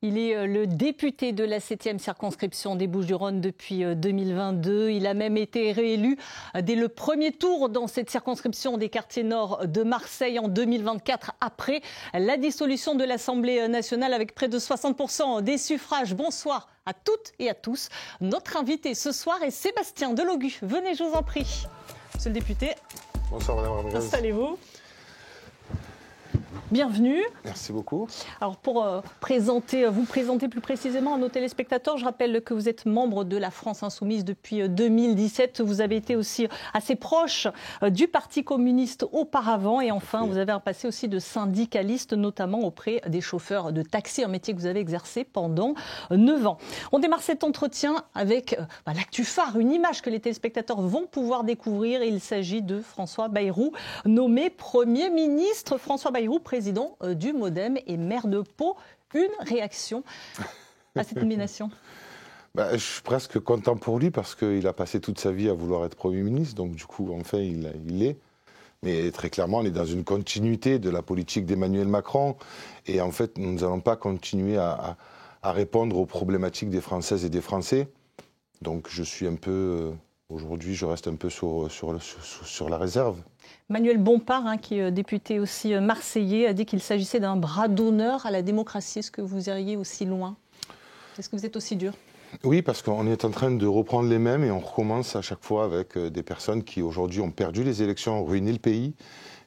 Il est le député de la 7e circonscription des Bouches-du-Rhône depuis 2022. Il a même été réélu dès le premier tour dans cette circonscription des quartiers nord de Marseille en 2024, après la dissolution de l'Assemblée nationale avec près de 60% des suffrages. Bonsoir à toutes et à tous. Notre invité ce soir est Sébastien Delogu. Venez, je vous en prie. Monsieur le député. Bonsoir Madame Ramirez. Installez-vous. Bienvenue. Merci beaucoup. Alors pour vous présenter plus précisément à nos téléspectateurs, je rappelle que vous êtes membre de la France Insoumise depuis 2017. Vous avez été aussi assez proche du Parti communiste auparavant. Et enfin, vous avez un passé aussi de syndicaliste, notamment auprès des chauffeurs de taxi, un métier que vous avez exercé pendant 9 ans. On démarre cet entretien avec l'actu phare, une image que les téléspectateurs vont pouvoir découvrir. Il s'agit de François Bayrou, nommé Premier ministre. François Bayrou, président du MoDem et maire de Pau. Une réaction à cette nomination? Je suis presque content pour lui parce qu'il a passé toute sa vie à vouloir être Premier ministre. Donc du coup, enfin, il l'est. Mais très clairement, on est dans une continuité de la politique d'Emmanuel Macron. Et en fait, nous n'allons pas continuer à répondre aux problématiques des Françaises et des Français. Donc je suis un peu... Aujourd'hui, je reste un peu sur la réserve. Manuel Bompard, qui est député aussi marseillais, a dit qu'il s'agissait d'un bras d'honneur à la démocratie. Est-ce que vous iriez aussi loin? Est-ce que vous êtes aussi dur? Oui, parce qu'on est en train de reprendre les mêmes et on recommence à chaque fois avec des personnes qui aujourd'hui ont perdu les élections, ont ruiné le pays.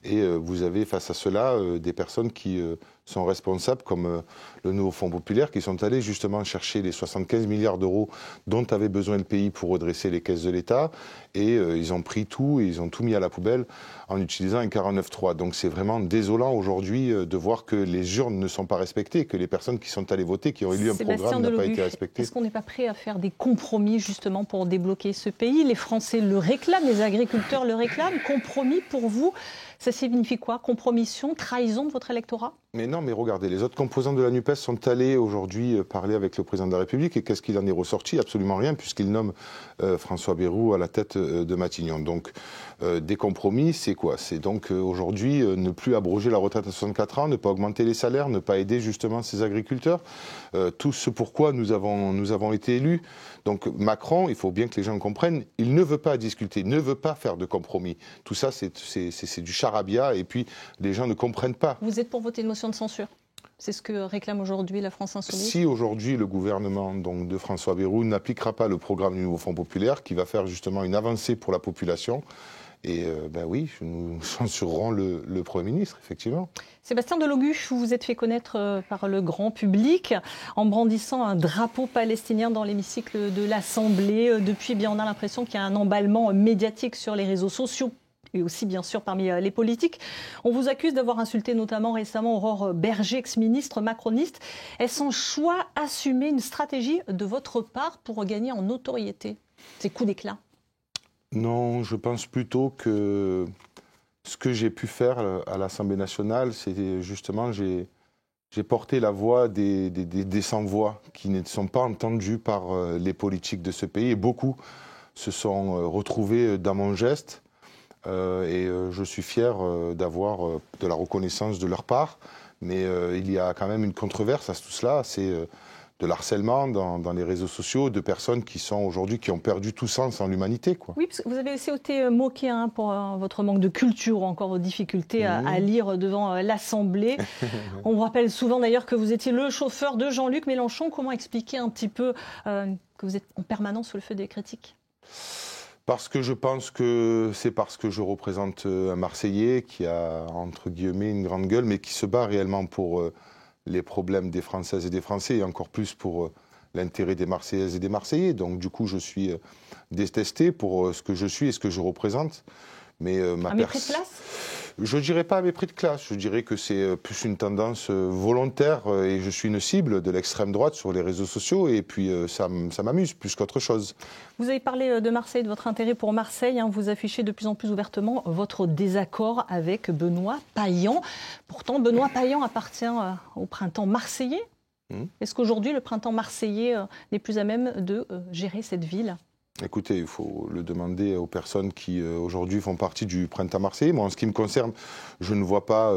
Et vous avez face à cela des personnes qui sont responsables, comme le nouveau Fonds populaire, qui sont allés justement chercher les 75 milliards d'euros dont avait besoin le pays pour redresser les caisses de l'État. Et ils ont pris tout et ils ont tout mis à la poubelle en utilisant un 49.3. Donc c'est vraiment désolant aujourd'hui de voir que les urnes ne sont pas respectées, que les personnes qui sont allées voter, qui ont élu un programme, n'ont pas été respectées. Est-ce qu'on n'est pas prêt à faire des compromis justement pour débloquer ce pays? Les Français le réclament, les agriculteurs le réclament. Compromis pour vous, ça signifie quoi? Compromission, trahison de votre électorat? Mais non, mais regardez, les autres composants de la NUPES sont allés aujourd'hui parler avec le président de la République et qu'est-ce qu'il en est ressorti? Absolument rien, puisqu'il nomme François Bayrou à la tête de Matignon. Donc, des compromis, c'est quoi? C'est donc aujourd'hui ne plus abroger la retraite à 64 ans, ne pas augmenter les salaires, ne pas aider justement ces agriculteurs. Tout ce pourquoi nous avons été élus. Donc Macron, il faut bien que les gens comprennent, il ne veut pas discuter, ne veut pas faire de compromis. Tout ça, c'est du charabia et puis les gens ne comprennent pas. Vous êtes pour voter une motion de censure? C'est ce que réclame aujourd'hui la France Insoumise? Si aujourd'hui le gouvernement donc, de François Bayrou n'appliquera pas le programme du nouveau Fonds populaire, qui va faire justement une avancée pour la population, et oui, nous censurerons le Premier ministre, effectivement. Sébastien Delogu, vous vous êtes fait connaître par le grand public en brandissant un drapeau palestinien dans l'hémicycle de l'Assemblée. Depuis, on a l'impression qu'il y a un emballement médiatique sur les réseaux sociaux et aussi bien sûr parmi les politiques. On vous accuse d'avoir insulté notamment récemment Aurore Berger, ex-ministre macroniste. Est-ce un choix assumé, une stratégie de votre part pour gagner en notoriété, ces coups d'éclat? Non, je pense plutôt que ce que j'ai pu faire à l'Assemblée nationale, c'est justement, j'ai porté la voix des sans-voix qui ne sont pas entendus par les politiques de ce pays. Et beaucoup se sont retrouvés dans mon geste. Et je suis fier d'avoir de la reconnaissance de leur part. Mais il y a quand même une controverse à tout cela. C'est de l'harcèlement dans les réseaux sociaux de personnes qui sont aujourd'hui, qui ont perdu tout sens en l'humanité, quoi. Oui, parce que vous avez aussi été moqué pour votre manque de culture ou encore vos difficultés à lire devant l'Assemblée. On vous rappelle souvent d'ailleurs que vous étiez le chauffeur de Jean-Luc Mélenchon. Comment expliquer un petit peu que vous êtes en permanence sous le feu des critiques? Parce que je pense que c'est parce que je représente un Marseillais qui a, entre guillemets, une grande gueule, mais qui se bat réellement pour les problèmes des Françaises et des Français, et encore plus pour l'intérêt des Marseillaises et des Marseillais. Donc du coup, je suis détesté pour ce que je suis et ce que je représente. Mais un mépris de classe? Je ne dirais pas un mépris de classe, je dirais que c'est plus une tendance volontaire et je suis une cible de l'extrême droite sur les réseaux sociaux et puis ça m'amuse plus qu'autre chose. Vous avez parlé de Marseille, de votre intérêt pour Marseille. Vous affichez de plus en plus ouvertement votre désaccord avec Benoît Payan. Pourtant, Benoît Payan appartient au printemps marseillais. Est-ce qu'aujourd'hui, le printemps marseillais n'est plus à même de gérer cette ville? Écoutez, il faut le demander aux personnes qui aujourd'hui font partie du printemps marseillais. Moi, en ce qui me concerne, je ne vois pas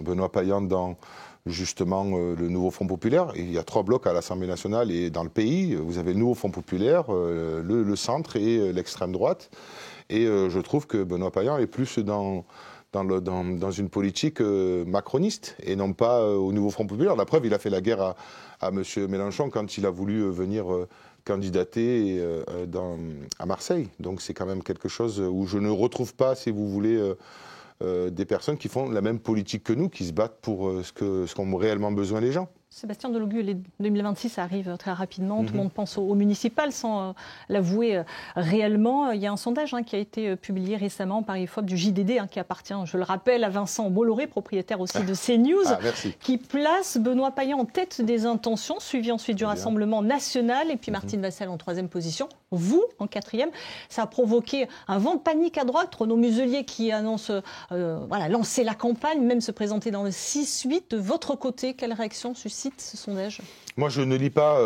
Benoît Payan dans justement le nouveau Front populaire. Et il y a 3 blocs à l'Assemblée nationale et dans le pays. Vous avez le nouveau Front populaire, le centre et l'extrême droite. Et je trouve que Benoît Payan est plus dans une politique macroniste et non pas au nouveau Front populaire. La preuve, il a fait la guerre à M. Mélenchon quand il a voulu venir candidater à Marseille. Donc c'est quand même quelque chose où je ne retrouve pas, si vous voulez, des personnes qui font la même politique que nous, qui se battent pour ce qu'ont réellement besoin les gens. Sébastien Delogu, les 2026 arrive très rapidement. Tout le monde pense au municipal sans l'avouer réellement. Il y a un sondage qui a été publié récemment par IFOP du JDD, qui appartient, je le rappelle, à Vincent Bolloré, propriétaire aussi de CNews, qui place Benoît Payan en tête des intentions, suivi ensuite du Rassemblement national, et puis Martine Vassal en 3e position, vous en 4e. Ça a provoqué un vent de panique à droite. Renaud Muselier qui annonce lancer la campagne, même se présenter dans le 6-8. De votre côté, quelle réaction suscite ce sondage? Moi, je ne lis pas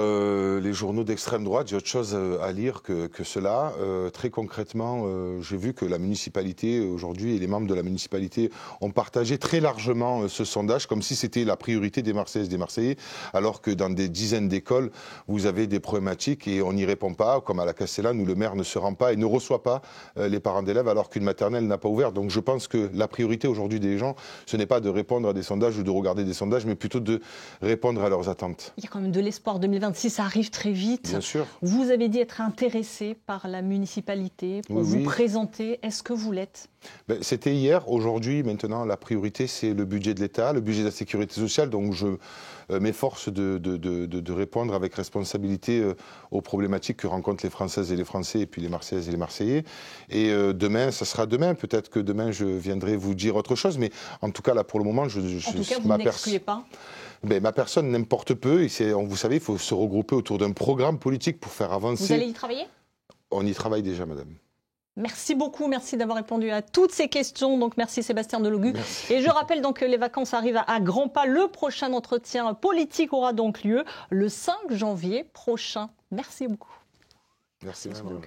les journaux d'extrême droite. J'ai autre chose à lire que cela. Très concrètement, j'ai vu que la municipalité, aujourd'hui, et les membres de la municipalité ont partagé très largement ce sondage, comme si c'était la priorité des Marseillaises, des Marseillais, alors que dans des dizaines d'écoles, vous avez des problématiques et on n'y répond pas, comme à la Castellane, où le maire ne se rend pas et ne reçoit pas les parents d'élèves, alors qu'une maternelle n'a pas ouvert. Donc je pense que la priorité aujourd'hui des gens, ce n'est pas de répondre à des sondages ou de regarder des sondages, mais plutôt de répondre à leurs attentes. Il y a quand même de l'espoir. 2026, ça arrive très vite. Bien sûr. Vous avez dit être intéressé par la municipalité pour vous présenter. Est-ce que vous l'êtes? C'était hier. Aujourd'hui, maintenant, la priorité, c'est le budget de l'État, le budget de la sécurité sociale. Donc, je m'efforce de répondre avec responsabilité aux problématiques que rencontrent les Françaises et les Français, et puis les Marseillaises et les Marseillais. Et demain, ça sera demain. Peut-être que demain, je viendrai vous dire autre chose. Mais en tout cas, là, pour le moment, en tout cas, vous n'excluez pas? Ma personne n'importe peu. Et vous savez, il faut se regrouper autour d'un programme politique pour faire avancer. Vous allez y travailler? On y travaille déjà, madame. Merci beaucoup, merci d'avoir répondu à toutes ces questions. Donc merci Sébastien Delogu. Merci. Et je rappelle donc que les vacances arrivent à grands pas. Le prochain entretien politique aura donc lieu le 5 janvier prochain. Merci beaucoup. Merci, madame.